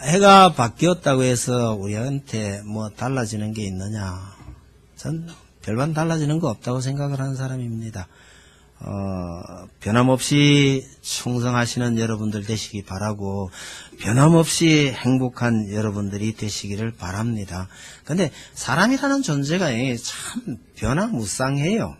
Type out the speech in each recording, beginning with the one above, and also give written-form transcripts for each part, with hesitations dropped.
해가 바뀌었다고 해서 우리한테 뭐 달라지는 게 있느냐? 전 별반 달라지는 거 없다고 생각을 하는 사람입니다. 변함없이 충성하시는 여러분들 되시기 바라고, 변함없이 행복한 여러분들이 되시기를 바랍니다. 근데 사람이라는 존재가 참 변화무쌍해요.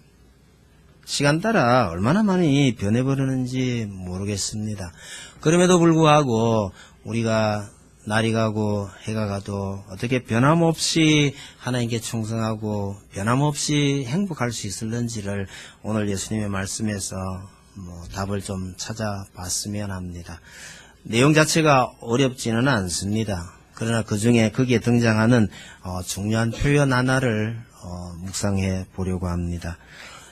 시간 따라 얼마나 많이 변해버리는지 모르겠습니다. 그럼에도 불구하고 우리가 날이 가고 해가 가도 어떻게 변함없이 하나님께 충성하고 변함없이 행복할 수 있을는지를 오늘 예수님의 말씀에서 답을 좀 찾아봤으면 합니다. 내용 자체가 어렵지는 않습니다. 그러나 그 중에 거기에 등장하는 중요한 표현 하나를 묵상해 보려고 합니다.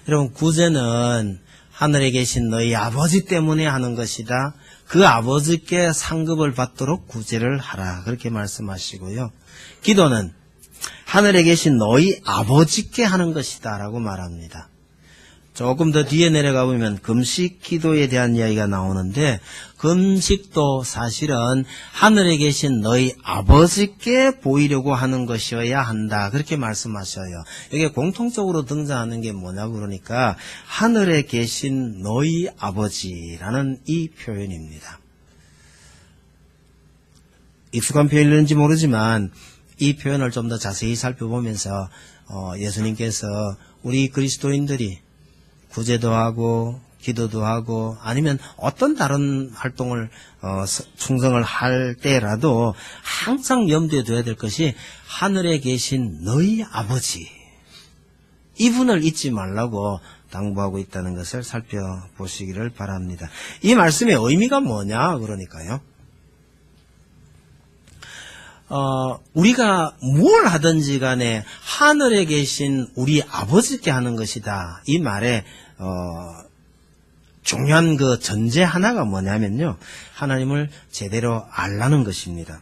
여러분, 구제는 하늘에 계신 너희 아버지 때문에 하는 것이다. 그 아버지께 상급을 받도록 구제를 하라. 그렇게 말씀하시고요. 기도는 하늘에 계신 너희 아버지께 하는 것이다 라고 말합니다. 조금 더 뒤에 내려가 보면 금식 기도에 대한 이야기가 나오는데, 금식도 사실은 하늘에 계신 너희 아버지께 보이려고 하는 것이어야 한다. 그렇게 말씀하셔요. 이게 공통적으로 등장하는 게 뭐냐고 그러니까 하늘에 계신 너희 아버지라는 이 표현입니다. 익숙한 표현인지 모르지만 이 표현을 좀 더 자세히 살펴보면서 예수님께서 우리 그리스도인들이 구제도 하고 기도도 하고 아니면 어떤 다른 활동을 충성을 할 때라도 항상 염두에 둬야 될 것이 하늘에 계신 너희 아버지, 이분을 잊지 말라고 당부하고 있다는 것을 살펴보시기를 바랍니다. 이 말씀의 의미가 뭐냐 그러니까요, 우리가 뭘 하든지 간에 하늘에 계신 우리 아버지께 하는 것이다. 이 말에 중요한 그 전제 하나가 뭐냐면요, 하나님을 제대로 알라는 것입니다.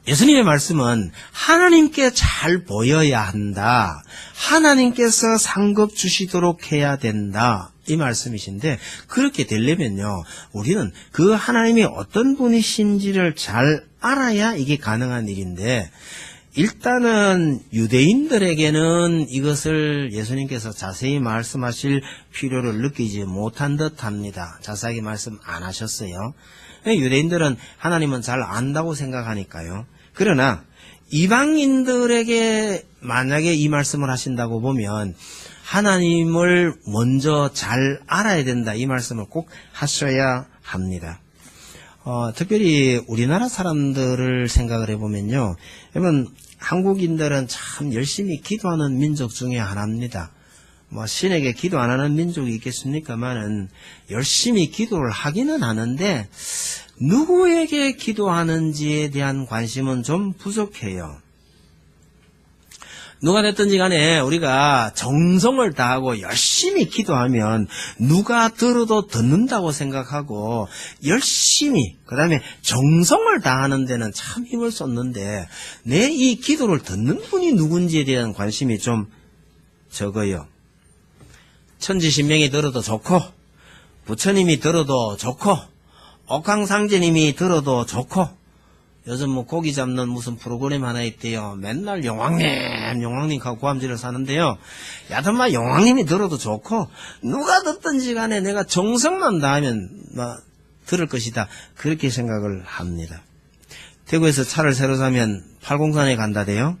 예수님의 말씀은 하나님께 잘 보여야 한다, 하나님께서 상급 주시도록 해야 된다, 이 말씀이신데, 그렇게 되려면요 우리는 그 하나님이 어떤 분이신지를 잘 알아야 이게 가능한 일인데, 일단은 유대인들에게는 이것을 예수님께서 자세히 말씀하실 필요를 느끼지 못한 듯합니다. 자세하게 말씀 안 하셨어요. 유대인들은 하나님은 잘 안다고 생각하니까요. 그러나 이방인들에게 만약에 이 말씀을 하신다고 보면 하나님을 먼저 잘 알아야 된다, 이 말씀을 꼭 하셔야 합니다. 특별히 우리나라 사람들을 생각을 해보면요, 여러분, 한국인들은 참 열심히 기도하는 민족 중에 하나입니다. 신에게 기도 안 하는 민족이 있겠습니까만은 열심히 기도를 하기는 하는데 누구에게 기도하는지에 대한 관심은 좀 부족해요. 누가 됐든지 간에 우리가 정성을 다하고 열심히 기도하면 누가 들어도 듣는다고 생각하고 열심히, 그 다음에 정성을 다하는 데는 참 힘을 쏟는데 내 이 기도를 듣는 분이 누군지에 대한 관심이 좀 적어요. 천지신명이 들어도 좋고, 부처님이 들어도 좋고, 옥황상제님이 들어도 좋고, 요즘 고기 잡는 무슨 프로그램 하나 있대요. 맨날 용왕님 하고 고함지를 사는데요. 야단마 용왕님이 들어도 좋고, 누가 듣든지 간에 내가 정성만 다하면 들을 것이다, 그렇게 생각을 합니다. 대구에서 차를 새로 사면 팔공산에 간다대요.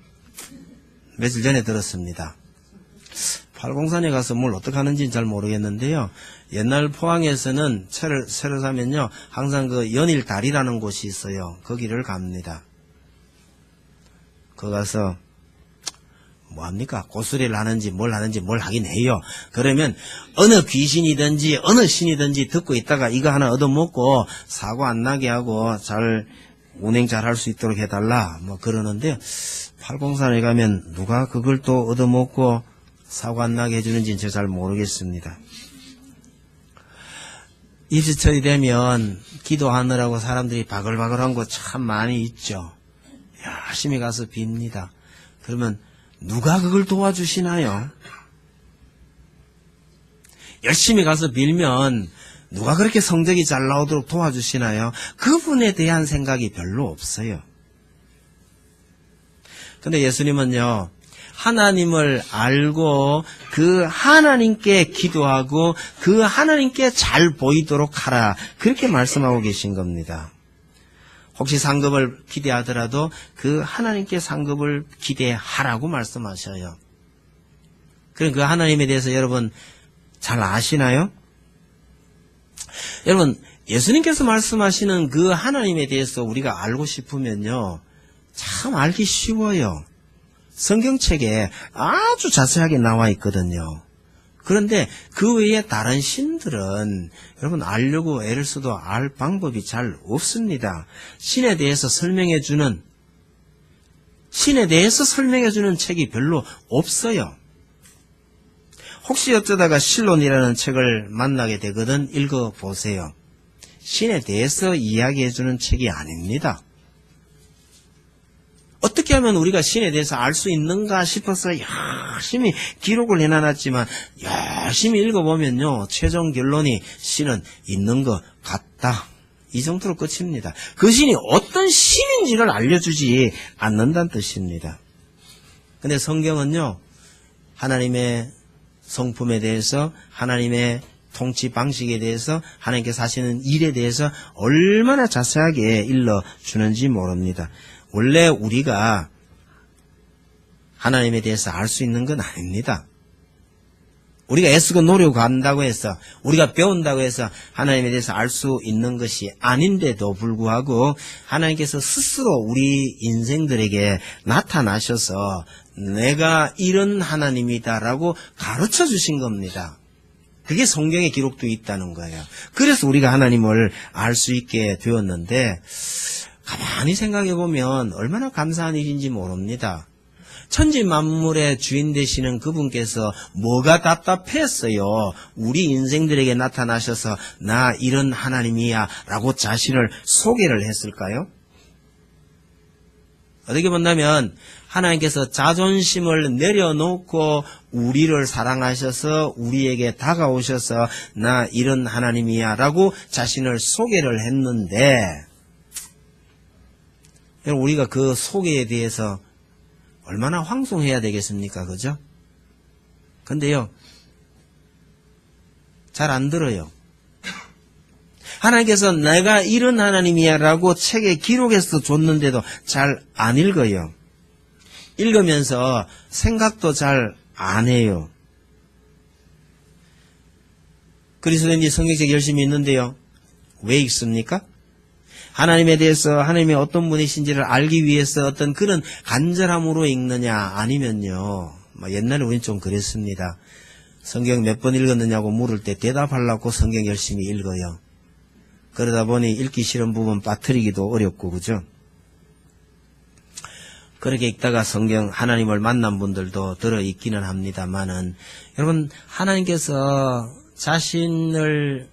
며칠 전에 들었습니다. 팔공산에 가서 뭘 어떻게 하는지는 잘 모르겠는데요. 옛날 포항에서는 차를 새로 사면요, 항상 그 연일다리라는 곳이 있어요. 거기를 갑니다. 거기 가서 뭐합니까? 고수리를 하는지 뭘 하긴 해요. 그러면 어느 귀신이든지 어느 신이든지 듣고 있다가 이거 하나 얻어먹고 사고 안 나게 하고 잘 운행 잘 할 수 있도록 해달라, 그러는데, 팔공산에 가면 누가 그걸 또 얻어먹고 사고 안 나게 해주는지는 제가 잘 모르겠습니다. 입시철이 되면 기도하느라고 사람들이 바글바글한 거 참 많이 있죠. 열심히 가서 빕니다. 그러면 누가 그걸 도와주시나요? 열심히 가서 빌면 누가 그렇게 성적이 잘 나오도록 도와주시나요? 그분에 대한 생각이 별로 없어요. 근데 예수님은요, 하나님을 알고 그 하나님께 기도하고 그 하나님께 잘 보이도록 하라. 그렇게 말씀하고 계신 겁니다. 혹시 상급을 기대하더라도 그 하나님께 상급을 기대하라고 말씀하셔요. 그럼 그 하나님에 대해서 여러분 잘 아시나요? 여러분, 예수님께서 말씀하시는 그 하나님에 대해서 우리가 알고 싶으면요, 참 알기 쉬워요. 성경책에 아주 자세하게 나와 있거든요. 그런데 그 외에 다른 신들은 여러분 알려고 애를 써도 알 방법이 잘 없습니다. 신에 대해서 설명해주는 책이 별로 없어요. 혹시 어쩌다가 실론이라는 책을 만나게 되거든 읽어보세요. 신에 대해서 이야기해주는 책이 아닙니다. 어떻게 하면 우리가 신에 대해서 알 수 있는가 싶어서 열심히 기록을 해놔놨지만 열심히 읽어보면요, 최종 결론이 신은 있는 것 같다. 이 정도로 끝입니다. 그 신이 어떤 신인지를 알려주지 않는다는 뜻입니다. 근데 성경은요, 하나님의 성품에 대해서, 하나님의 통치 방식에 대해서, 하나님께서 하시는 일에 대해서 얼마나 자세하게 일러주는지 모릅니다. 원래 우리가 하나님에 대해서 알 수 있는 건 아닙니다. 우리가 애쓰고 노력한다고 해서, 우리가 배운다고 해서 하나님에 대해서 알 수 있는 것이 아닌데도 불구하고 하나님께서 스스로 우리 인생들에게 나타나셔서 내가 이런 하나님이다라고 가르쳐 주신 겁니다. 그게 성경에 기록되어 있다는 거예요. 그래서 우리가 하나님을 알 수 있게 되었는데, 가만히 생각해 보면 얼마나 감사한 일인지 모릅니다. 천지 만물의 주인 되시는 그분께서 뭐가 답답했어요? 우리 인생들에게 나타나셔서 나 이런 하나님이야 라고 자신을 소개를 했을까요? 어떻게 본다면 하나님께서 자존심을 내려놓고 우리를 사랑하셔서 우리에게 다가오셔서 나 이런 하나님이야 라고 자신을 소개를 했는데, 우리가 그 소개에 대해서 얼마나 황송해야 되겠습니까? 그죠? 근데요, 잘 안 들어요. 하나님께서 내가 이런 하나님이야 라고 책에 기록해서 줬는데도 잘 안 읽어요. 읽으면서 생각도 잘 안 해요. 그리스도인들이 성경책 열심히 읽는데요, 왜 읽습니까? 하나님에 대해서, 하나님이 어떤 분이신지를 알기 위해서 어떤 그런 간절함으로 읽느냐, 아니면요, 옛날에 우린 좀 그랬습니다. 성경 몇 번 읽었느냐고 물을 때 대답하려고 성경 열심히 읽어요. 그러다 보니 읽기 싫은 부분 빠뜨리기도 어렵고, 그죠? 그렇게 읽다가 성경 하나님을 만난 분들도 들어있기는 합니다만은, 여러분, 하나님께서 자신의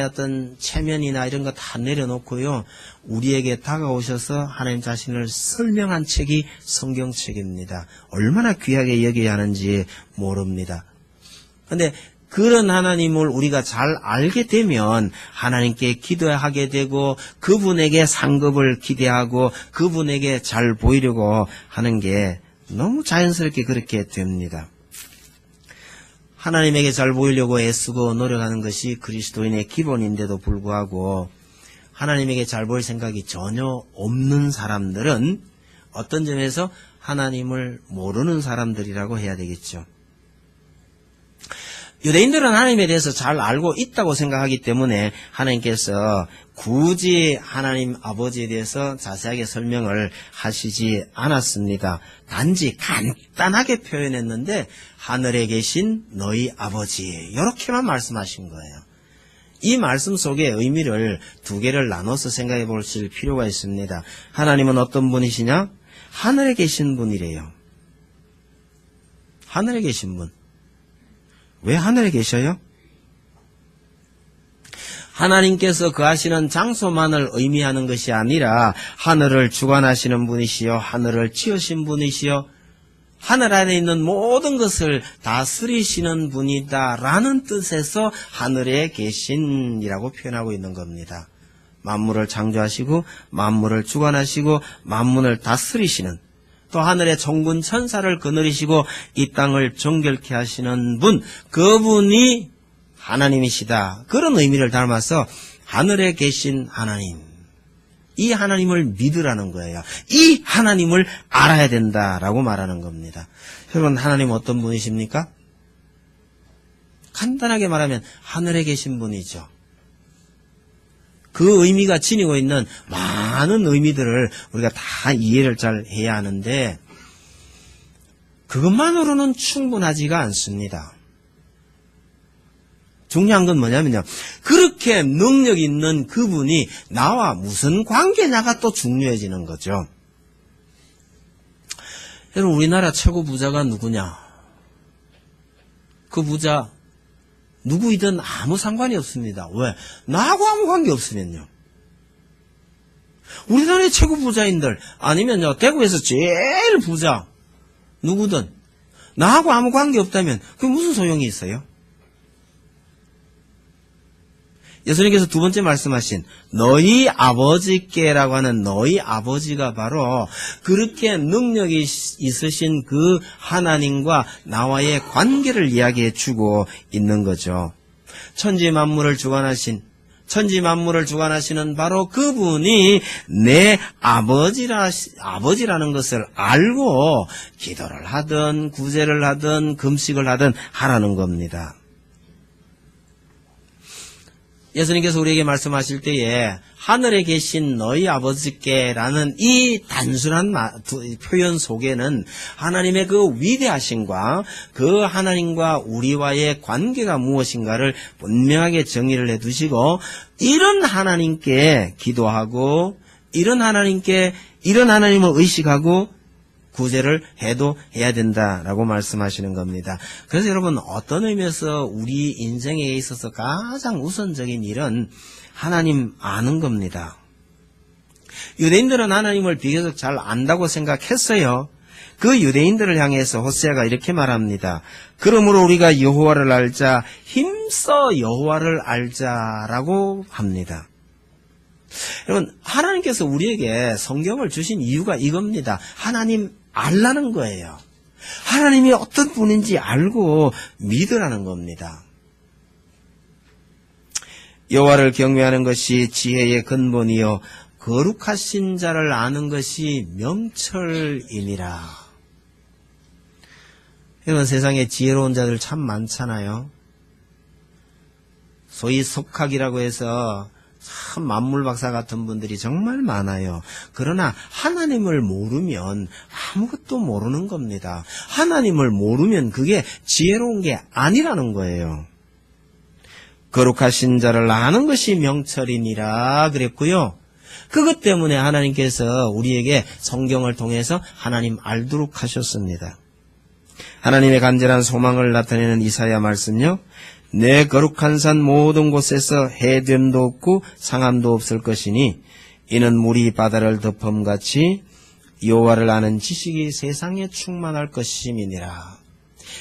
어떤 체면이나 이런 거 다 내려놓고요, 우리에게 다가오셔서 하나님 자신을 설명한 책이 성경책입니다. 얼마나 귀하게 여겨야 하는지 모릅니다. 그런데 그런 하나님을 우리가 잘 알게 되면 하나님께 기도하게 되고 그분에게 상급을 기대하고 그분에게 잘 보이려고 하는 게 너무 자연스럽게 그렇게 됩니다. 하나님에게 잘 보이려고 애쓰고 노력하는 것이 그리스도인의 기본인데도 불구하고 하나님에게 잘 보일 생각이 전혀 없는 사람들은 어떤 점에서 하나님을 모르는 사람들이라고 해야 되겠죠. 유대인들은 하나님에 대해서 잘 알고 있다고 생각하기 때문에 하나님께서 굳이 하나님 아버지에 대해서 자세하게 설명을 하시지 않았습니다. 단지 간단하게 표현했는데 하늘에 계신 너희 아버지, 이렇게만 말씀하신 거예요. 이 말씀 속의 의미를 두 개를 나눠서 생각해 보실 필요가 있습니다. 하나님은 어떤 분이시냐? 하늘에 계신 분이래요. 하늘에 계신 분. 왜 하늘에 계셔요? 하나님께서 거하시는 장소만을 의미하는 것이 아니라 하늘을 주관하시는 분이시요, 하늘을 지으신 분이시요, 하늘 아래 있는 모든 것을 다스리시는 분이다라는 뜻에서 하늘에 계신이라고 표현하고 있는 겁니다. 만물을 창조하시고 만물을 주관하시고 만물을 다스리시는, 또 하늘의 종군 천사를 거느리시고 이 땅을 정결케 하시는 분, 그분이 하나님이시다. 그런 의미를 담아서 하늘에 계신 하나님, 이 하나님을 믿으라는 거예요. 이 하나님을 알아야 된다라고 말하는 겁니다. 여러분, 하나님 어떤 분이십니까? 간단하게 말하면 하늘에 계신 분이죠. 그 의미가 지니고 있는 많은 의미들을 우리가 다 이해를 잘 해야 하는데, 그것만으로는 충분하지가 않습니다. 중요한 건 뭐냐면요, 그렇게 능력 있는 그분이 나와 무슨 관계냐가 또 중요해지는 거죠. 여러분, 우리나라 최고 부자가 누구냐? 그 부자 누구이든 아무 상관이 없습니다. 왜? 나하고 아무 관계 없으면요. 우리나라의 최고 부자인들, 아니면요, 대구에서 제일 부자 누구든 나하고 아무 관계 없다면 그게 무슨 소용이 있어요? 예수님께서 두 번째 말씀하신 너희 아버지께라고 하는 너희 아버지가 바로 그렇게 능력이 있으신 그 하나님과 나와의 관계를 이야기해 주고 있는 거죠. 천지 만물을 주관하시는 바로 그분이 내 아버지라는 것을 알고 기도를 하든 구제를 하든 금식을 하든 하라는 겁니다. 예수님께서 우리에게 말씀하실 때에 하늘에 계신 너희 아버지께라는 이 단순한 표현 속에는 하나님의 그 위대하심과 그 하나님과 우리와의 관계가 무엇인가를 분명하게 정의를 해두시고, 이런 하나님께 기도하고 이런 하나님을 의식하고 구제를 해도 해야 된다라고 말씀하시는 겁니다. 그래서 여러분, 어떤 의미에서 우리 인생에 있어서 가장 우선적인 일은 하나님 아는 겁니다. 유대인들은 하나님을 비교적 잘 안다고 생각했어요. 그 유대인들을 향해서 호세아가 이렇게 말합니다. 그러므로 우리가 여호와를 알자, 힘써 여호와를 알자라고 합니다. 여러분, 하나님께서 우리에게 성경을 주신 이유가 이겁니다. 하나님 알라는 거예요. 하나님이 어떤 분인지 알고 믿으라는 겁니다. 여호와를 경외하는 것이 지혜의 근본이요 거룩하신 자를 아는 것이 명철이니라. 여러분, 세상에 지혜로운 자들 참 많잖아요. 소위 석학이라고 해서 참 만물박사 같은 분들이 정말 많아요. 그러나 하나님을 모르면 아무것도 모르는 겁니다. 하나님을 모르면 그게 지혜로운 게 아니라는 거예요. 거룩하신 자를 아는 것이 명철이니라 그랬고요. 그것 때문에 하나님께서 우리에게 성경을 통해서 하나님 알도록 하셨습니다. 하나님의 간절한 소망을 나타내는 이사야 말씀요, 내 거룩한 산 모든 곳에서 해됨도 없고 상함도 없을 것이니 이는 물이 바다를 덮음같이 여호와를 아는 지식이 세상에 충만할 것임이니라.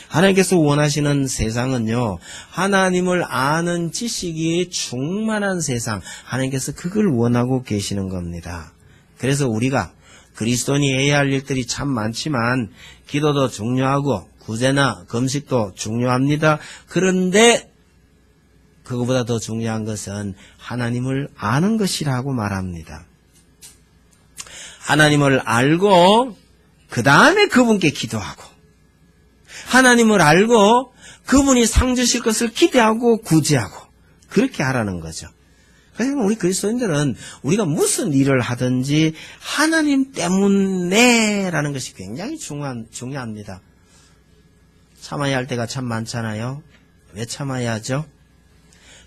하나님께서 원하시는 세상은요, 하나님을 아는 지식이 충만한 세상, 하나님께서 그걸 원하고 계시는 겁니다. 그래서 우리가 그리스도인이 해야 할 일들이 참 많지만 기도도 중요하고 구제나 금식도 중요합니다. 그런데 그거보다 더 중요한 것은 하나님을 아는 것이라고 말합니다. 하나님을 알고 그 다음에 그분께 기도하고, 하나님을 알고 그분이 상 주실 것을 기대하고 구제하고, 그렇게 하라는 거죠. 그래서 우리 그리스도인들은 우리가 무슨 일을 하든지 하나님 때문에라는 것이 굉장히 중요합니다. 참아야 할 때가 참 많잖아요. 왜 참아야 하죠?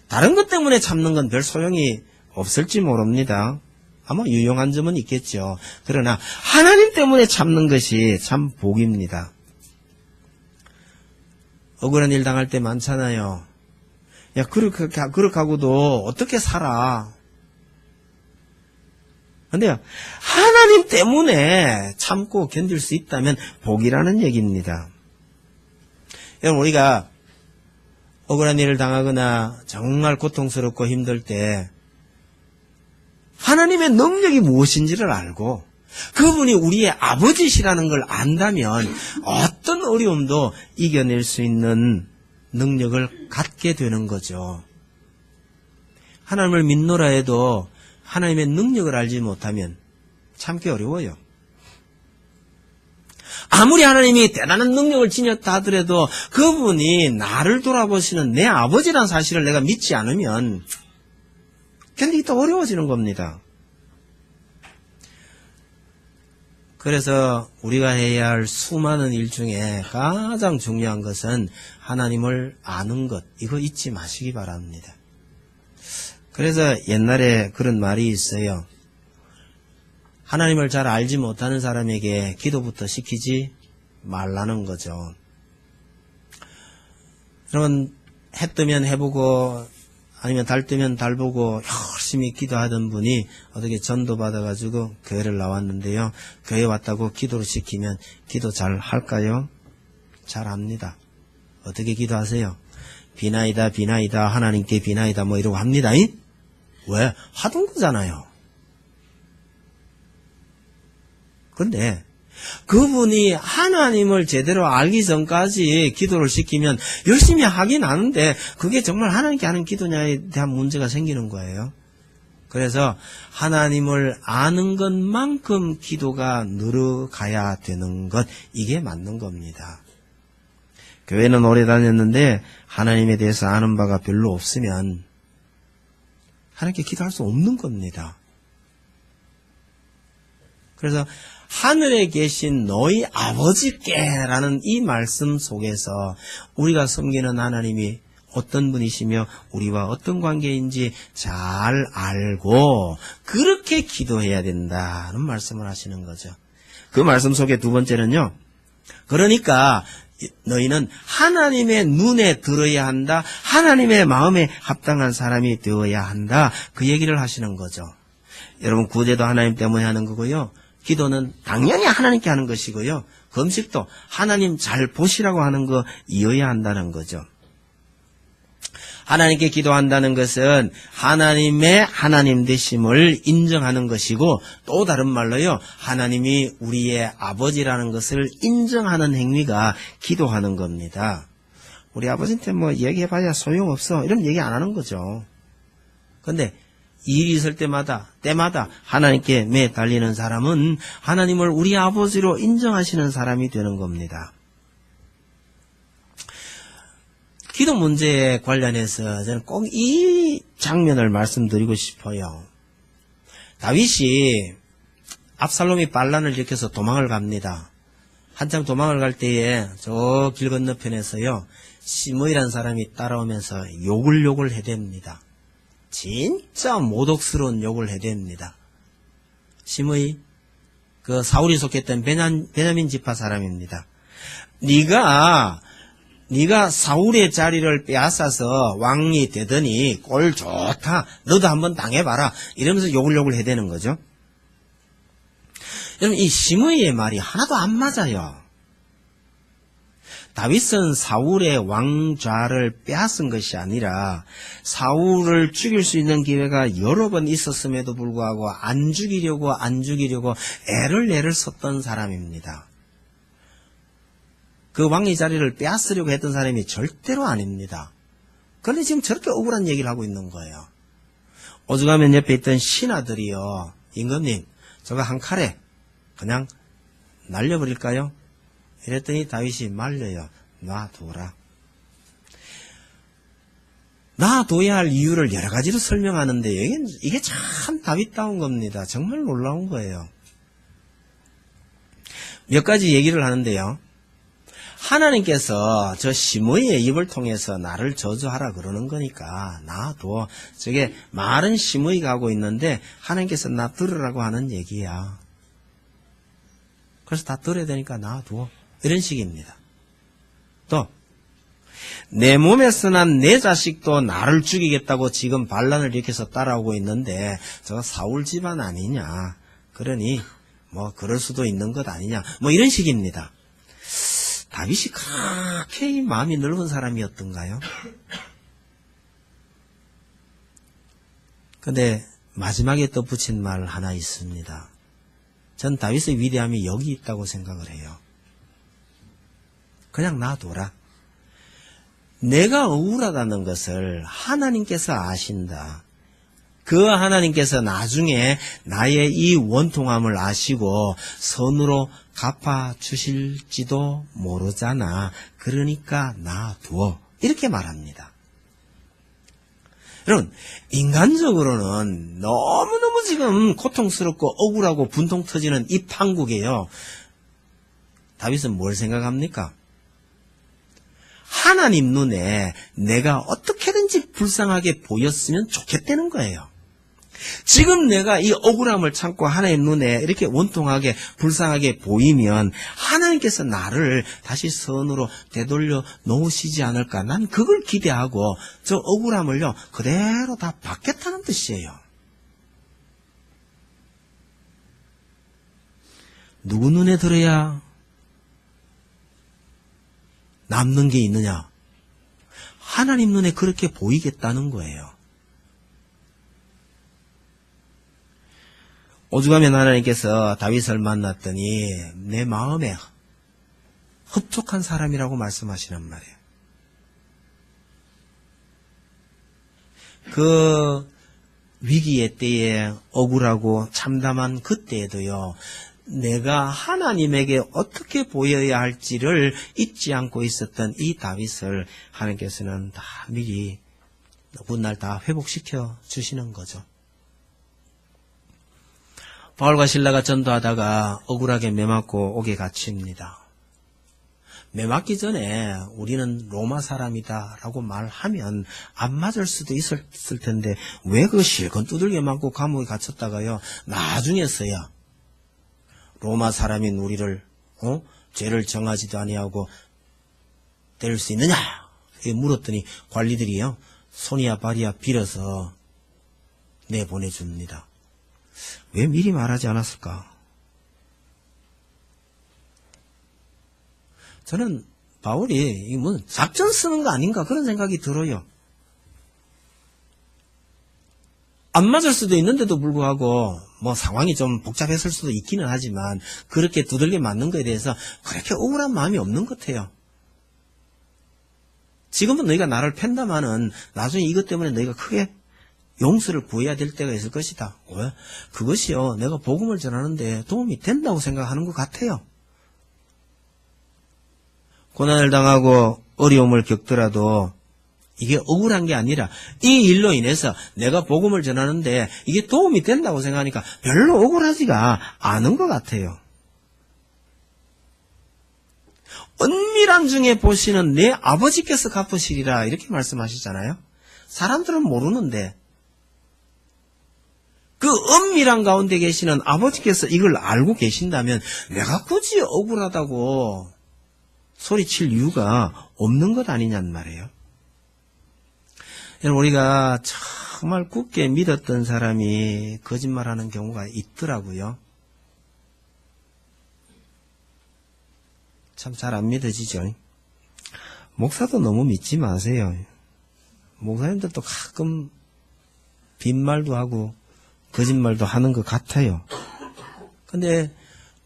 다른 것 때문에 참는 건 별 소용이 없을지 모릅니다. 아마 유용한 점은 있겠죠. 그러나 하나님 때문에 참는 것이 참 복입니다. 억울한 일 당할 때 많잖아요. 야, 그렇게 하고도 어떻게 살아? 근데요, 하나님 때문에 참고 견딜 수 있다면 복이라는 얘기입니다. 여러분, 우리가 억울한 일을 당하거나 정말 고통스럽고 힘들 때 하나님의 능력이 무엇인지를 알고 그분이 우리의 아버지시라는 걸 안다면 어떤 어려움도 이겨낼 수 있는 능력을 갖게 되는 거죠. 하나님을 믿노라 해도 하나님의 능력을 알지 못하면 참기 어려워요. 아무리 하나님이 대단한 능력을 지녔다 하더라도 그분이 나를 돌아보시는 내 아버지라는 사실을 내가 믿지 않으면 견디기 더 어려워지는 겁니다. 그래서 우리가 해야 할 수많은 일 중에 가장 중요한 것은 하나님을 아는 것, 이거 잊지 마시기 바랍니다. 그래서 옛날에 그런 말이 있어요. 하나님을 잘 알지 못하는 사람에게 기도부터 시키지 말라는 거죠. 여러분, 해 뜨면 해보고 아니면 달 뜨면 달 보고 열심히 기도하던 분이 어떻게 전도 받아가지고 교회를 나왔는데요. 교회 왔다고 기도를 시키면 기도 잘 할까요? 잘 합니다. 어떻게 기도하세요? 비나이다 비나이다 하나님께 비나이다 뭐 이러고 합니다. 왜? 하던 거잖아요. 그런데 그분이 하나님을 제대로 알기 전까지 기도를 시키면 열심히 하긴 하는데 그게 정말 하나님께 하는 기도냐에 대한 문제가 생기는 거예요. 그래서 하나님을 아는 것만큼 기도가 늘어가야 되는 것, 이게 맞는 겁니다. 교회는 오래 다녔는데 하나님에 대해서 아는 바가 별로 없으면 하나님께 기도할 수 없는 겁니다. 그래서 하늘에 계신 너희 아버지께라는 이 말씀 속에서 우리가 섬기는 하나님이 어떤 분이시며 우리와 어떤 관계인지 잘 알고 그렇게 기도해야 된다는 말씀을 하시는 거죠. 그 말씀 속에 두 번째는요. 그러니까 너희는 하나님의 눈에 들어야 한다. 하나님의 마음에 합당한 사람이 되어야 한다. 그 얘기를 하시는 거죠. 여러분, 구제도 하나님 때문에 하는 거고요. 기도는 당연히 하나님께 하는 것이고요. 금식도 하나님 잘 보시라고 하는 거 이어야 한다는 거죠. 하나님께 기도한다는 것은 하나님의 하나님 되심을 인정하는 것이고 또 다른 말로요. 하나님이 우리의 아버지라는 것을 인정하는 행위가 기도하는 겁니다. 우리 아버지한테 뭐 얘기해봐야 소용없어 이런 얘기 안 하는 거죠. 그런데 일이 있을 때마다 하나님께 매달리는 사람은 하나님을 우리 아버지로 인정하시는 사람이 되는 겁니다. 기도 문제에 관련해서 저는 꼭 이 장면을 말씀드리고 싶어요. 다윗이 압살롬이 반란을 일으켜서 도망을 갑니다. 한참 도망을 갈 때에 저 길 건너편에서요. 시므이라는 사람이 따라오면서 욕을 해댑니다. 진짜 모독스러운 욕을 해댑니다. 시므이, 그 사울이 속했던 베냐민 지파 사람입니다. 네가 사울의 자리를 빼앗아서 왕이 되더니 꼴 좋다. 너도 한번 당해봐라. 이러면서 욕을 해대는 거죠. 여러분, 이 시므이의 말이 하나도 안 맞아요. 다윗은 사울의 왕좌를 빼앗은 것이 아니라 사울을 죽일 수 있는 기회가 여러 번 있었음에도 불구하고 안 죽이려고 애를 썼던 사람입니다. 그 왕의 자리를 빼앗으려고 했던 사람이 절대로 아닙니다. 그런데 지금 저렇게 억울한 얘기를 하고 있는 거예요. 오죽하면 옆에 있던 신하들이요. 임금님, 저거 한 칼에 그냥 날려버릴까요? 이랬더니 다윗이 말려요. 놔둬라. 놔둬야 할 이유를 여러 가지로 설명하는데 이게 참 다윗다운 겁니다. 정말 놀라운 거예요. 몇 가지 얘기를 하는데요. 하나님께서 저 시므이의 입을 통해서 나를 저주하라 그러는 거니까 놔둬. 저게 말은 시므이가 하고 있는데 하나님께서 나 들으라고 하는 얘기야. 그래서 다 들어야 되니까 놔둬. 이런 식입니다. 또 내 몸에서 난 내 자식도 나를 죽이겠다고 지금 반란을 일으켜서 따라오고 있는데 저거 사울 집안 아니냐. 그러니 뭐 그럴 수도 있는 것 아니냐. 뭐 이런 식입니다. 다윗이 그렇게 마음이 넓은 사람이었던가요? 근데 마지막에 덧붙인 말 하나 있습니다. 전 다윗의 위대함이 여기 있다고 생각을 해요. 그냥 놔둬라. 내가 억울하다는 것을 하나님께서 아신다. 그 하나님께서 나중에 나의 이 원통함을 아시고 선으로 갚아주실지도 모르잖아. 그러니까 놔두어. 이렇게 말합니다. 여러분, 인간적으로는 너무너무 지금 고통스럽고 억울하고 분통 터지는 이 판국이에요. 다윗은 뭘 생각합니까? 하나님 눈에 내가 어떻게든지 불쌍하게 보였으면 좋겠다는 거예요. 지금 내가 이 억울함을 참고 하나님 눈에 이렇게 원통하게 불쌍하게 보이면 하나님께서 나를 다시 선으로 되돌려 놓으시지 않을까. 난 그걸 기대하고 저 억울함을요 그대로 다 받겠다는 뜻이에요. 누구 눈에 들어야 남는 게 있느냐? 하나님 눈에 그렇게 보이겠다는 거예요. 오죽하면 하나님께서 다윗을 만났더니 내 마음에 흡족한 사람이라고 말씀하시란 말이에요. 그 위기의 때에 억울하고 참담한 그때에도요. 내가 하나님에게 어떻게 보여야 할지를 잊지 않고 있었던 이 다윗을 하나님께서는 다 미리 훗날 다 회복시켜 주시는 거죠. 바울과 실라가 전도하다가 억울하게 매맞고 옥에 갇힙니다. 매맞기 전에 우리는 로마 사람이다라고 말하면 안 맞을 수도 있었을 텐데 왜 그 실컷 두들겨 맞고 감옥에 갇혔다가요 나중에서야 로마 사람인 우리를 죄를 정하지도 아니하고 때릴 수 있느냐 물었더니 관리들이요 손이야 발이야 빌어서 내보내줍니다. 왜 미리 말하지 않았을까? 저는 바울이 뭐 작전 쓰는 거 아닌가 그런 생각이 들어요. 안 맞을 수도 있는데도 불구하고 뭐 상황이 좀 복잡했을 수도 있기는 하지만 그렇게 두들겨 맞는 거에 대해서 그렇게 억울한 마음이 없는 것 같아요. 지금은 너희가 나를 팬다마는 나중에 이것 때문에 너희가 크게 용서를 구해야 될 때가 있을 것이다. 왜? 그것이요 내가 복음을 전하는데 도움이 된다고 생각하는 것 같아요. 고난을 당하고 어려움을 겪더라도 이게 억울한 게 아니라 이 일로 인해서 내가 복음을 전하는데 이게 도움이 된다고 생각하니까 별로 억울하지가 않은 것 같아요. 은밀한 중에 보시는 내 아버지께서 갚으시리라 이렇게 말씀하시잖아요. 사람들은 모르는데 그 은밀한 가운데 계시는 아버지께서 이걸 알고 계신다면 내가 굳이 억울하다고 소리칠 이유가 없는 것 아니냔 말이에요. 여러분 우리가 정말 굳게 믿었던 사람이 거짓말하는 경우가 있더라고요. 참 잘 안 믿어지죠. 목사도 너무 믿지 마세요. 목사님들도 가끔 빈말도 하고 거짓말도 하는 것 같아요. 근데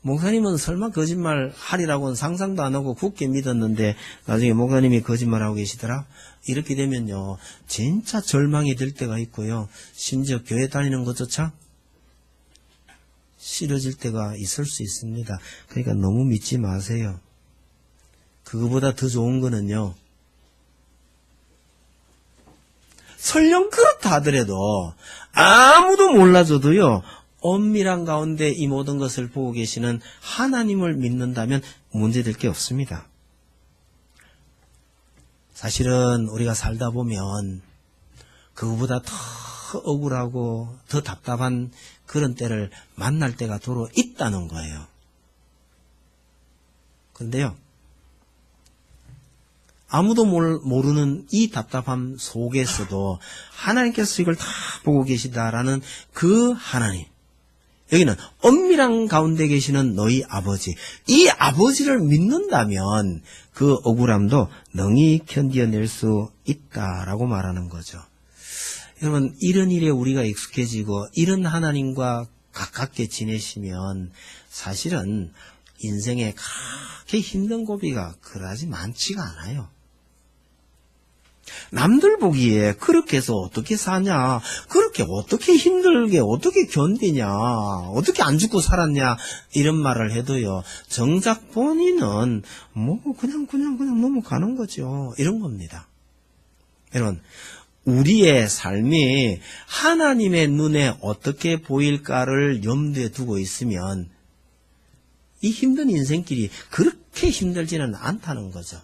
목사님은 설마 거짓말 하리라고는 상상도 안 하고 굳게 믿었는데 나중에 목사님이 거짓말하고 계시더라? 이렇게 되면요 진짜 절망이 들 때가 있고요 심지어 교회 다니는 것조차 싫어질 때가 있을 수 있습니다. 그러니까 너무 믿지 마세요. 그거보다 더 좋은 거는요 설령 그렇다 하더라도 아무도 몰라줘도요 엄밀한 가운데 이 모든 것을 보고 계시는 하나님을 믿는다면 문제될 게 없습니다. 사실은 우리가 살다 보면 그거보다 더 억울하고 더 답답한 그런 때를 만날 때가 도로 있다는 거예요. 그런데요 아무도 모르는 이 답답함 속에서도 하나님께서 이걸 다 보고 계시다라는 그 하나님, 여기는 엄밀한 가운데 계시는 너희 아버지. 이 아버지를 믿는다면 그 억울함도 능히 견뎌낼 수 있다라고 말하는 거죠. 여러분, 이런 일에 우리가 익숙해지고 이런 하나님과 가깝게 지내시면 사실은 인생에 그렇게 힘든 고비가 그다지 많지가 않아요. 남들 보기에 그렇게 해서 어떻게 사냐, 그렇게 어떻게 힘들게 어떻게 견디냐, 어떻게 안 죽고 살았냐 이런 말을 해도요, 정작 본인은 뭐 그냥 넘어가는 거죠. 이런 겁니다. 여러분, 우리의 삶이 하나님의 눈에 어떻게 보일까를 염두에 두고 있으면 이 힘든 인생길이 그렇게 힘들지는 않다는 거죠.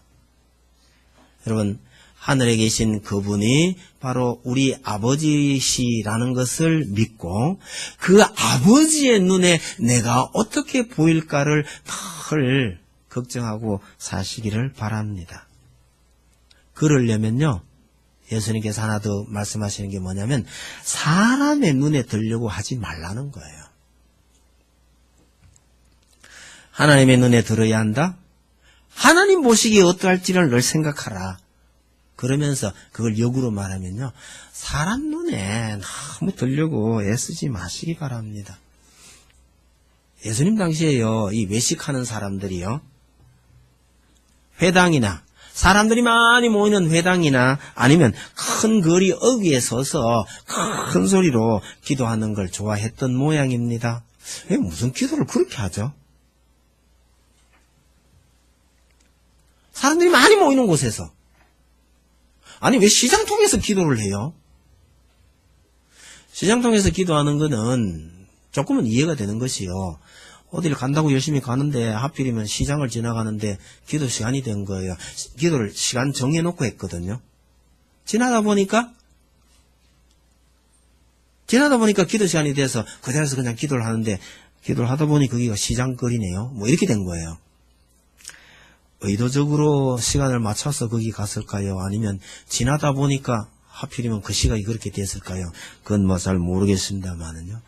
여러분, 하늘에 계신 그분이 바로 우리 아버지시라는 것을 믿고 그 아버지의 눈에 내가 어떻게 보일까를 늘 걱정하고 사시기를 바랍니다. 그러려면요, 예수님께서 하나 더 말씀하시는 게 뭐냐면 사람의 눈에 들려고 하지 말라는 거예요. 하나님의 눈에 들어야 한다? 하나님 보시기에 어떠할지를 늘 생각하라. 그러면서 그걸 역으로 말하면요, 사람 눈에 너무 들려고 애쓰지 마시기 바랍니다. 예수님 당시에요, 이 외식하는 사람들이요, 회당이나 사람들이 많이 모이는 회당이나 아니면 큰 거리 어귀에 서서 큰 소리로 기도하는 걸 좋아했던 모양입니다. 왜 무슨 기도를 그렇게 하죠? 사람들이 많이 모이는 곳에서. 아니, 왜 시장통에서 기도를 해요? 시장통에서 기도하는 거는 조금은 이해가 되는 것이요, 어디를 간다고 열심히 가는데 하필이면 시장을 지나가는데 기도 시간이 된 거예요. 기도를 시간 정해놓고 했거든요. 지나다 보니까 기도 시간이 돼서 그 자리에서 그냥 기도를 하는데, 기도를 하다 보니 거기가 시장거리네요. 뭐 이렇게 된 거예요. 의도적으로 시간을 맞춰서 거기 갔을까요? 아니면 지나다 보니까 하필이면 그 시각이 그렇게 됐을까요? 그건 뭐 잘 모르겠습니다만은요.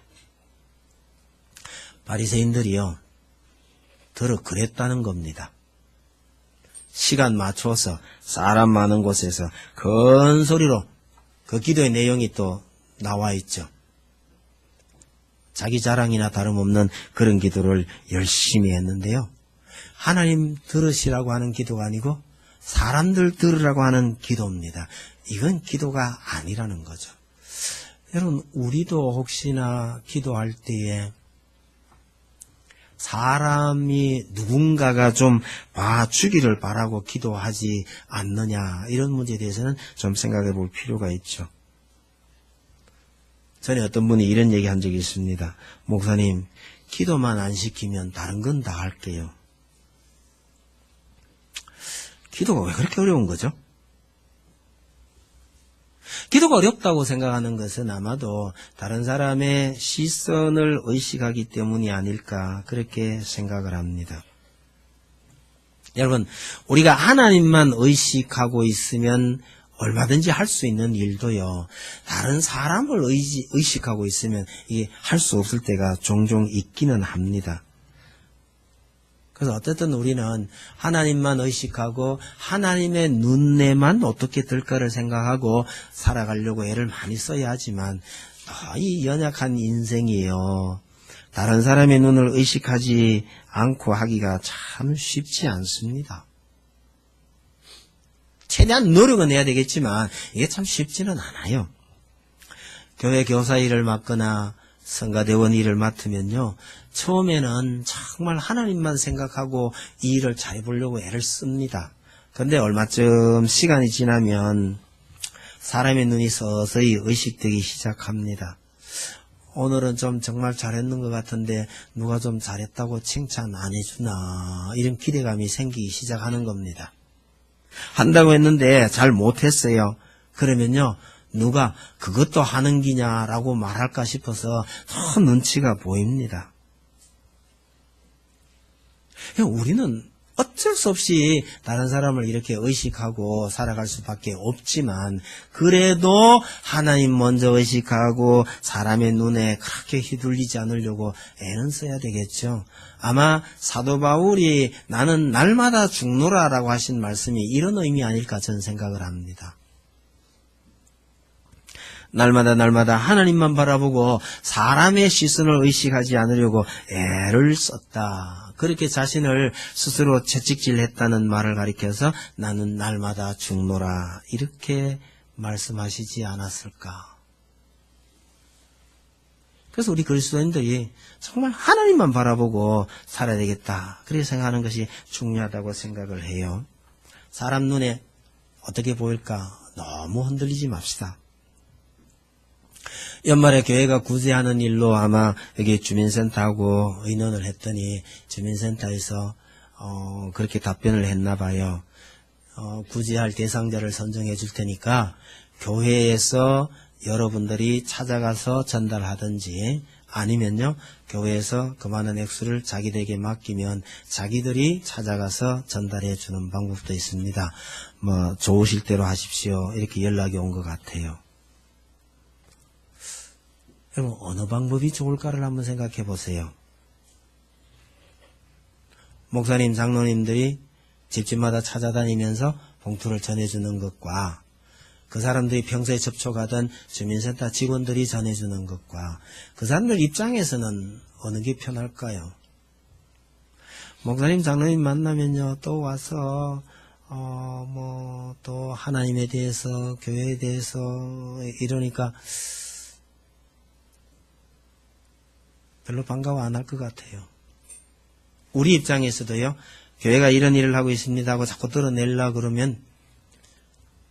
바리새인들이요, 더러 그랬다는 겁니다. 시간 맞춰서 사람 많은 곳에서 큰 소리로 그 기도의 내용이 또 나와 있죠. 자기 자랑이나 다름없는 그런 기도를 열심히 했는데요, 하나님 들으시라고 하는 기도가 아니고 사람들 들으라고 하는 기도입니다. 이건 기도가 아니라는 거죠. 여러분, 우리도 혹시나 기도할 때에 사람이 누군가가 좀 봐주기를 바라고 기도하지 않느냐, 이런 문제에 대해서는 좀 생각해 볼 필요가 있죠. 전에 어떤 분이 이런 얘기 한 적이 있습니다. 목사님, 기도만 안 시키면 다른 건 다 할게요. 기도가 왜 그렇게 어려운 거죠? 기도가 어렵다고 생각하는 것은 아마도 다른 사람의 시선을 의식하기 때문이 아닐까, 그렇게 생각을 합니다. 여러분, 우리가 하나님만 의식하고 있으면 얼마든지 할 수 있는 일도요, 다른 사람을 의식하고 있으면 이게 할 수 없을 때가 종종 있기는 합니다. 그래서 어쨌든 우리는 하나님만 의식하고 하나님의 눈에만 어떻게 될까를 생각하고 살아가려고 애를 많이 써야 하지만, 이 연약한 인생이에요, 다른 사람의 눈을 의식하지 않고 하기가 참 쉽지 않습니다. 최대한 노력은 해야 되겠지만 이게 참 쉽지는 않아요. 교회 교사 일을 맡거나 성가대원 일을 맡으면요, 처음에는 정말 하나님만 생각하고 이 일을 잘해보려고 애를 씁니다. 그런데 얼마쯤 시간이 지나면 사람의 눈이 서서히 의식되기 시작합니다. 오늘은 좀 정말 잘했는 것 같은데 누가 좀 잘했다고 칭찬 안 해주나, 이런 기대감이 생기기 시작하는 겁니다. 한다고 했는데 잘 못했어요. 그러면요, 누가 그것도 하는 기냐라고 말할까 싶어서 더 눈치가 보입니다. 우리는 어쩔 수 없이 다른 사람을 이렇게 의식하고 살아갈 수밖에 없지만 그래도 하나님 먼저 의식하고 사람의 눈에 그렇게 휘둘리지 않으려고 애는 써야 되겠죠. 아마 사도 바울이 나는 날마다 죽노라라고 하신 말씀이 이런 의미 아닐까 저는 생각을 합니다. 날마다 하나님만 바라보고 사람의 시선을 의식하지 않으려고 애를 썼다. 그렇게 자신을 스스로 채찍질했다는 말을 가리켜서 나는 날마다 죽노라 이렇게 말씀하시지 않았을까. 그래서 우리 그리스도인들이 정말 하나님만 바라보고 살아야 되겠다. 그렇게 생각하는 것이 중요하다고 생각을 해요. 사람 눈에 어떻게 보일까 너무 흔들리지 맙시다. 연말에 교회가 구제하는 일로 아마 여기 주민센터하고 의논을 했더니 주민센터에서 그렇게 답변을 했나 봐요. 구제할 대상자를 선정해 줄 테니까 교회에서 여러분들이 찾아가서 전달하든지 아니면요 교회에서 그만한 액수를 자기들에게 맡기면 자기들이 찾아가서 전달해 주는 방법도 있습니다. 뭐 좋으실 대로 하십시오. 이렇게 연락이 온 것 같아요. 여러분 어느 방법이 좋을까를 한번 생각해 보세요. 목사님, 장로님들이 집집마다 찾아다니면서 봉투를 전해주는 것과 그 사람들이 평소에 접촉하던 주민센터 직원들이 전해주는 것과 그 사람들 입장에서는 어느 게 편할까요? 목사님, 장로님 만나면요 또 와서 또 하나님에 대해서 교회에 대해서 이러니까 별로 반가워 안 할 것 같아요. 우리 입장에서도요, 교회가 이런 일을 하고 있습니다 하고 자꾸 드러내려고 그러면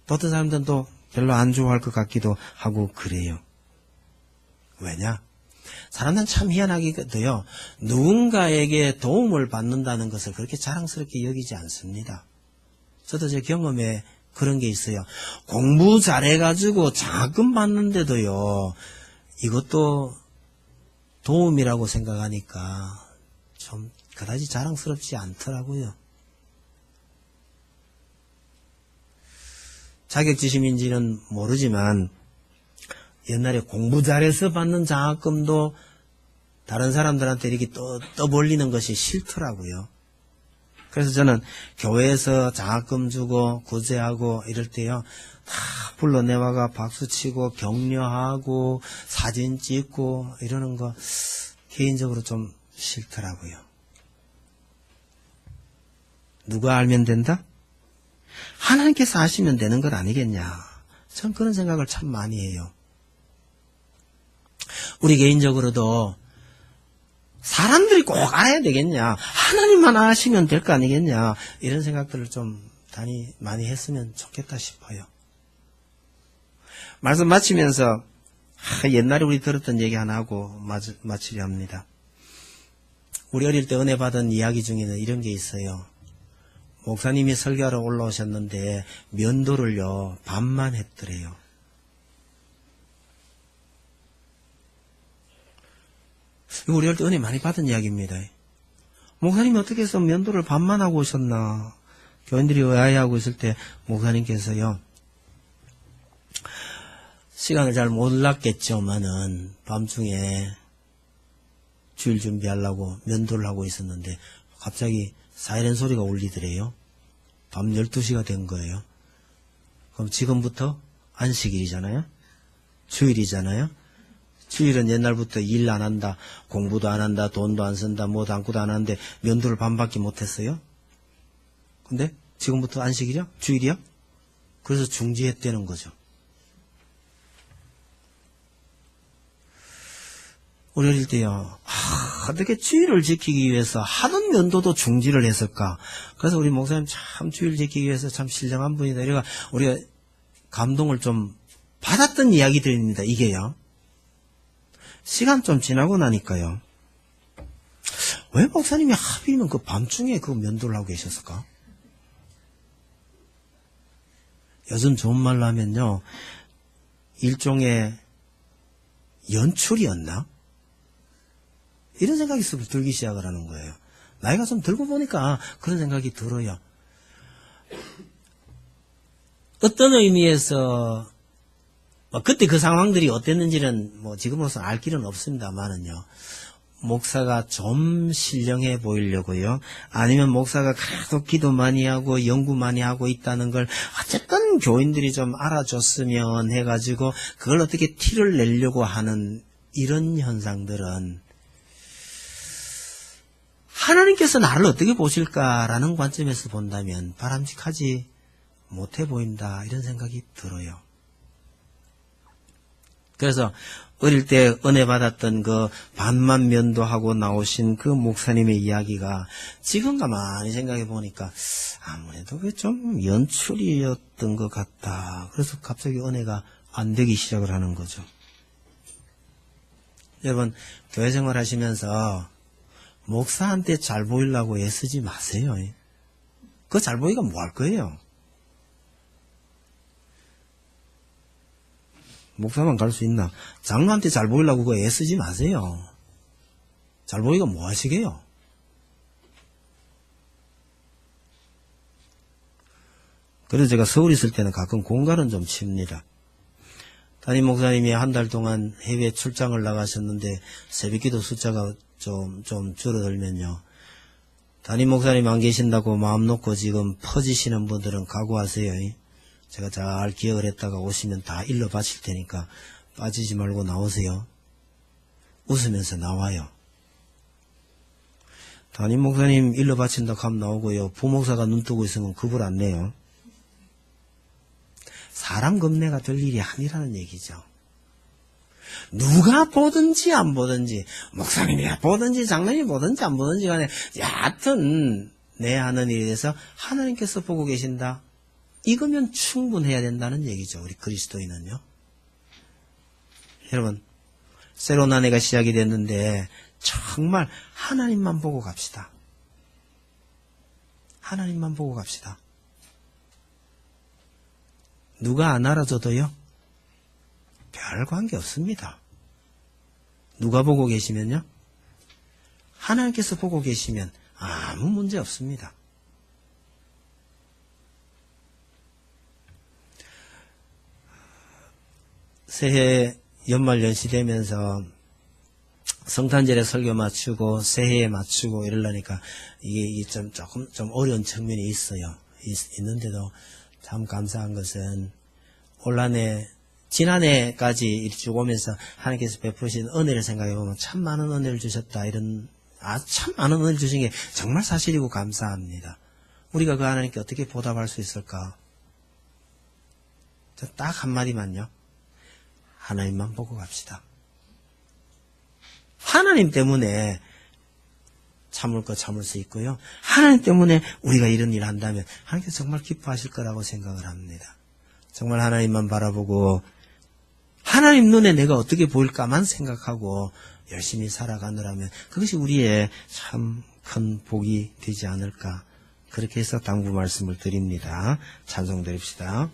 또 어떤 사람들은 또 별로 안 좋아할 것 같기도 하고 그래요. 왜냐? 사람들은 참 희한하게도요, 누군가에게 도움을 받는다는 것을 그렇게 자랑스럽게 여기지 않습니다. 저도 제 경험에 그런 게 있어요. 공부 잘해가지고 자금 받는데도요, 이것도 도움이라고 생각하니까 좀 그다지 자랑스럽지 않더라고요. 자격지심인지는 모르지만 옛날에 공부 잘해서 받는 장학금도 다른 사람들한테 이렇게 떠벌리는 것이 싫더라고요. 그래서 저는 교회에서 장학금 주고 구제하고 이럴 때요 다 불러내와가 박수치고 격려하고 사진 찍고 이러는 거 개인적으로 좀 싫더라고요. 누가 알면 된다? 하나님께서 아시면 되는 것 아니겠냐. 전 그런 생각을 참 많이 해요. 우리 개인적으로도 사람들이 꼭 알아야 되겠냐, 하나님만 아시면 될 거 아니겠냐, 이런 생각들을 좀 많이 했으면 좋겠다 싶어요. 말씀 마치면서 옛날에 우리 들었던 얘기 하나 하고 마치려 합니다. 우리 어릴 때 은혜 받은 이야기 중에는 이런 게 있어요. 목사님이 설교하러 올라오셨는데 면도를요 반만 했더래요. 이거 우리 어릴 때 은혜 많이 받은 이야기입니다. 목사님이 어떻게 해서 면도를 반만 하고 오셨나. 교인들이 의아해하고 있을 때 목사님께서요, 시간을 잘 몰랐겠지만은 밤중에 주일 준비하려고 면도를 하고 있었는데 갑자기 사이렌 소리가 울리더래요. 밤 12시가 된 거예요. 그럼 지금부터 안식일이잖아요. 주일이잖아요. 주일은 옛날부터 일 안 한다, 공부도 안 한다, 돈도 안 쓴다, 뭐도 아무것도 안 하는데 면도를 반밖에 못했어요. 근데 지금부터 안식일이야? 주일이야? 그래서 중지했다는 거죠. 우리 어릴 때요, 어떻게 주일을 지키기 위해서 하던 면도도 중지를 했을까? 그래서 우리 목사님 참 주일 지키기 위해서 참 신령한 분이다. 이래가 우리가 감동을 좀 받았던 이야기들입니다. 이게요. 시간 좀 지나고 나니까요, 왜 목사님이 하필이면 그 밤중에 그 면도를 하고 계셨을까? 요즘 좋은 말로 하면요, 일종의 연출이었나? 이런 생각이 들기 시작을 하는 거예요. 나이가 좀 들고 보니까 그런 생각이 들어요. 어떤 의미에서 그때 그 상황들이 어땠는지는 지금으로서 알 길은 없습니다만은요. 목사가 좀 신령해 보이려고요. 아니면 목사가 그래도 기도 많이 하고 연구 많이 하고 있다는 걸 어쨌든 교인들이 좀 알아줬으면 해가지고 그걸 어떻게 티를 내려고 하는 이런 현상들은 하나님께서 나를 어떻게 보실까라는 관점에서 본다면 바람직하지 못해 보인다 이런 생각이 들어요. 그래서 어릴 때 은혜 받았던 그 반만 면도하고 나오신 그 목사님의 이야기가 지금 가만히 생각해 보니까 아무래도 좀 연출이었던 것 같다. 그래서 갑자기 은혜가 안 되기 시작을 하는 거죠. 여러분 교회 생활 하시면서 목사한테 잘 보이려고 애쓰지 마세요. 그 잘 보이기가 뭐 할 거예요? 목사만 갈 수 있나? 장로한테 잘 보이려고 그거 애쓰지 마세요. 잘 보이기가 뭐 하시게요? 그래서 제가 서울 있을 때는 가끔 공갈은 좀 칩니다. 담임 목사님이 한 달 동안 해외 출장을 나가셨는데 새벽기도 숫자가 좀 줄어들면요. 담임 목사님 안 계신다고 마음 놓고 지금 퍼지시는 분들은 각오하세요. 제가 잘 기억을 했다가 오시면 다 일러 바칠 테니까 빠지지 말고 나오세요. 웃으면서 나와요. 담임 목사님 일러 바친다고 하면 나오고요. 부목사가 눈 뜨고 있으면 급을 안 내요. 사람 겁내가 될 일이 아니라는 얘기죠. 누가 보든지 안 보든지 목사님이 보든지 장로님이 보든지 안 보든지 간에 여하튼 내 하는 일에 대해서 하나님께서 보고 계신다. 이거면 충분해야 된다는 얘기죠. 우리 그리스도인은요. 여러분 새로운 한 해가 시작이 됐는데 정말 하나님만 보고 갑시다. 하나님만 보고 갑시다. 누가 안 알아줘도요. 별 관계 없습니다. 누가 보고 계시면요. 하나님께서 보고 계시면 아무 문제 없습니다. 새해 연말 연시 되면서 성탄절에 설교 맞추고 새해에 맞추고 이러려니까 이게 조금 어려운 측면이 있어요. 있는데도 참 감사한 것은 올 한해 지난해까지 쭉 오면서 하나님께서 베푸신 은혜를 생각해 보면 참 많은 은혜를 주셨다. 참 많은 은혜를 주신 게 정말 사실이고 감사합니다. 우리가 그 하나님께 어떻게 보답할 수 있을까? 딱 한마디만요. 하나님만 보고 갑시다. 하나님 때문에 참을 거 참을 수 있고요. 하나님 때문에 우리가 이런 일을 한다면 하나님께서 정말 기뻐하실 거라고 생각을 합니다. 정말 하나님만 바라보고 하나님 눈에 내가 어떻게 보일까만 생각하고 열심히 살아가느라면 그것이 우리의 참 큰 복이 되지 않을까. 그렇게 해서 당부 말씀을 드립니다. 찬송 드립시다.